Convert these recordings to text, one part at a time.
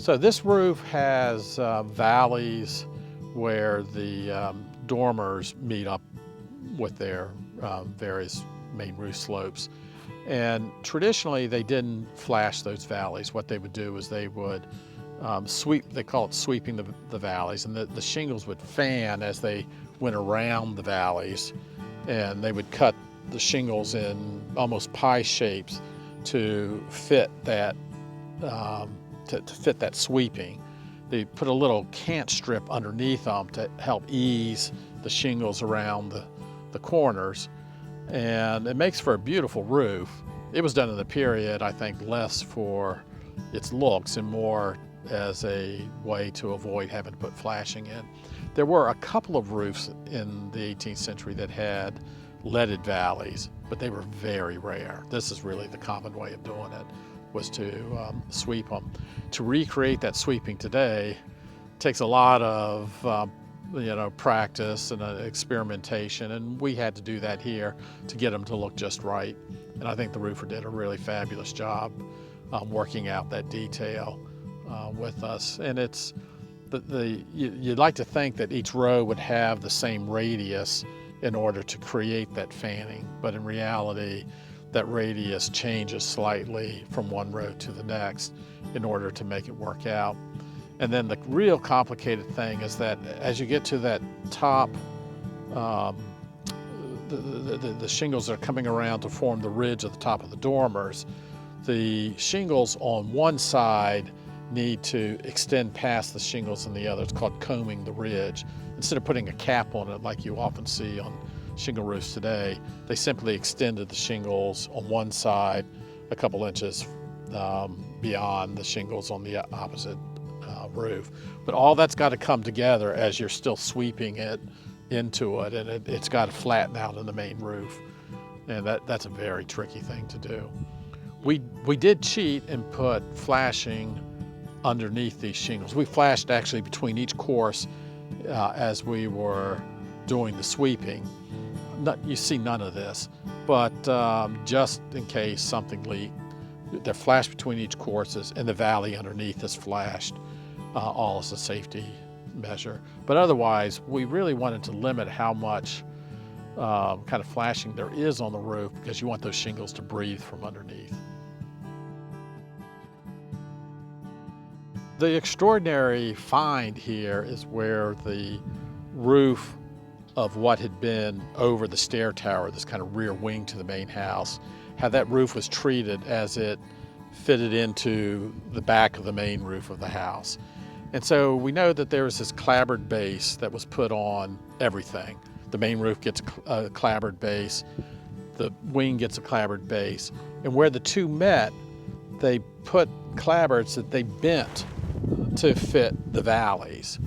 So this roof has valleys where the dormers meet up with their various main roof slopes. And traditionally they didn't flash those valleys. What they would do is they would sweep, they call it sweeping the valleys, and the shingles would fan as they went around the valleys, and they would cut the shingles in almost pie shapes to fit that to fit that sweeping. They put a little cant strip underneath them to help ease the shingles around the corners, and it makes for a beautiful roof. It was done in the period, I think, less for its looks and more as a way to avoid having to put flashing in. There were a couple of roofs in the 18th century that had leaded valleys, but they were very rare. This is really the common way of doing it, was to sweep them. To recreate that sweeping today takes a lot of practice and experimentation, and we had to do that here to get them to look just right. And I think the roofer did a really fabulous job working out that detail with us. And it's you'd like to think that each row would have the same radius in order to create that fanning, but in reality that radius changes slightly from one row to the next in order to make it work out. And then the real complicated thing is that as you get to that top, the shingles that are coming around to form the ridge at the top of the dormers, the shingles on one side need to extend past the shingles on the other. It's called combing the ridge. Instead of putting a cap on it like you often see on shingle roofs today, they simply extended the shingles on one side a couple inches beyond the shingles on the opposite roof. But all that's got to come together as you're still sweeping it into it, and it's got to flatten out in the main roof. And that's a very tricky thing to do. We did cheat and put flashing underneath these shingles. We flashed actually between each course as we were doing the sweeping. You see none of this, but just in case something leaked, they're flashed between each courses, and the valley underneath is flashed, all as a safety measure. But otherwise, we really wanted to limit how much kind of flashing there is on the roof, because you want those shingles to breathe from underneath. The extraordinary find here is where the roof of what had been over the stair tower, this kind of rear wing to the main house, how that roof was treated as it fitted into the back of the main roof of the house. And so we know that there was this clapboard base that was put on everything. The main roof gets a clapboard base, the wing gets a clapboard base, and where the two met, they put clapboards that they bent to fit the valleys.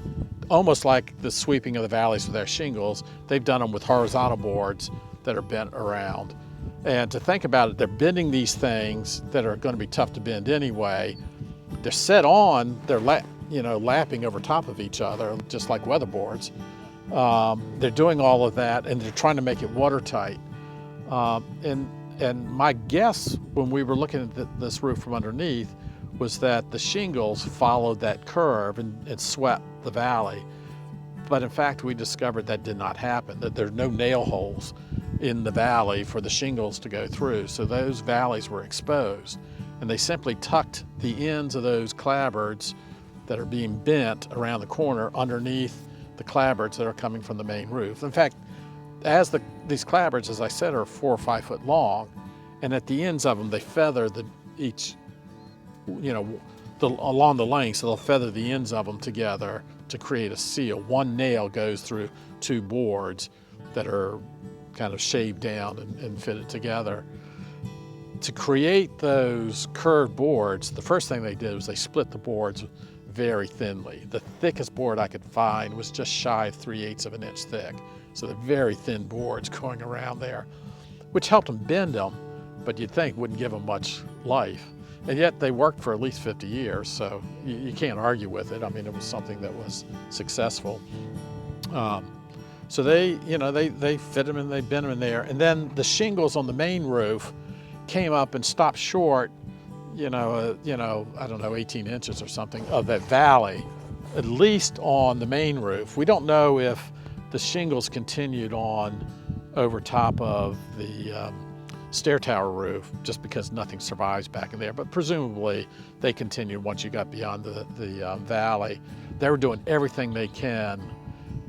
Almost like the sweeping of the valleys with their shingles, they've done them with horizontal boards that are bent around. And to think about it, they're bending these things that are going to be tough to bend anyway. They're set on, they're lapping over top of each other, just like weatherboards. They're doing all of that, and they're trying to make it watertight. And my guess when we were looking at this roof from underneath was that the shingles followed that curve and swept the valley. But in fact, we discovered that did not happen, that there are no nail holes in the valley for the shingles to go through. So those valleys were exposed, and they simply tucked the ends of those clapboards that are being bent around the corner underneath the clapboards that are coming from the main roof. In fact, as these clapboards, as I said, are 4 or 5 foot long, and at the ends of them, they feather along the length, so they'll feather the ends of them together to create a seal. One nail goes through 2 boards that are kind of shaved down and fitted together. To create those curved boards, the first thing they did was they split the boards very thinly. The thickest board I could find was just shy of 3/8 of an inch thick. So they're very thin boards going around there, which helped them bend them, but you'd think wouldn't give them much life. And yet they worked for at least 50 years, so you can't argue with it. I mean, it was something that was successful. So they fit them and they bent them in there. And then the shingles on the main roof came up and stopped short, I don't know, 18 inches or something of that valley, at least on the main roof. We don't know if the shingles continued on over top of the stair tower roof, just because nothing survives back in there, but presumably they continued once you got beyond the valley. They were doing everything they can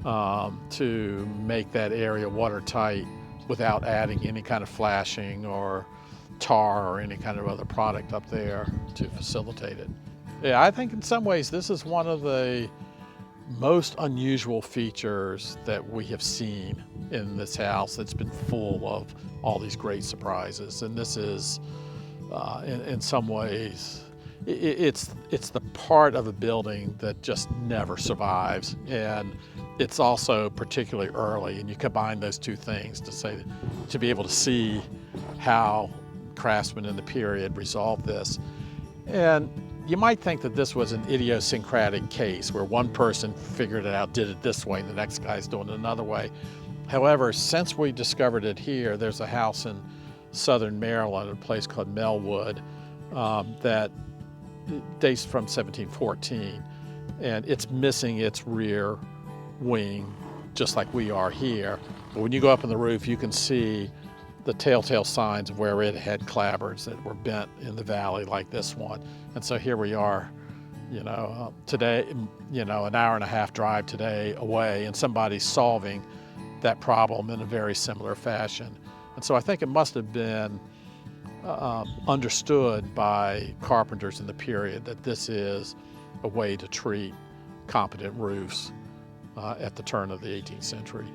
to make that area watertight without adding any kind of flashing or tar or any kind of other product up there to facilitate it. Yeah, I think in some ways this is one of the most unusual features that we have seen in this house. It's been full of all these great surprises, and this is in some ways it's the part of a building that just never survives, and it's also particularly early, and you combine those two things to be able to see how craftsmen in the period resolved this. And you might think that this was an idiosyncratic case where one person figured it out, did it this way, and the next guy's doing it another way. However, since we discovered it here, there's a house in southern Maryland, a place called Melwood, that dates from 1714, and it's missing its rear wing, just like we are here. But when you go up on the roof, you can see the telltale signs of where it had clapboards that were bent in the valley like this one. And so here we are, today, an hour and a half drive today away, and somebody's solving that problem in a very similar fashion. And so I think it must have been understood by carpenters in the period that this is a way to treat competent roofs at the turn of the 18th century.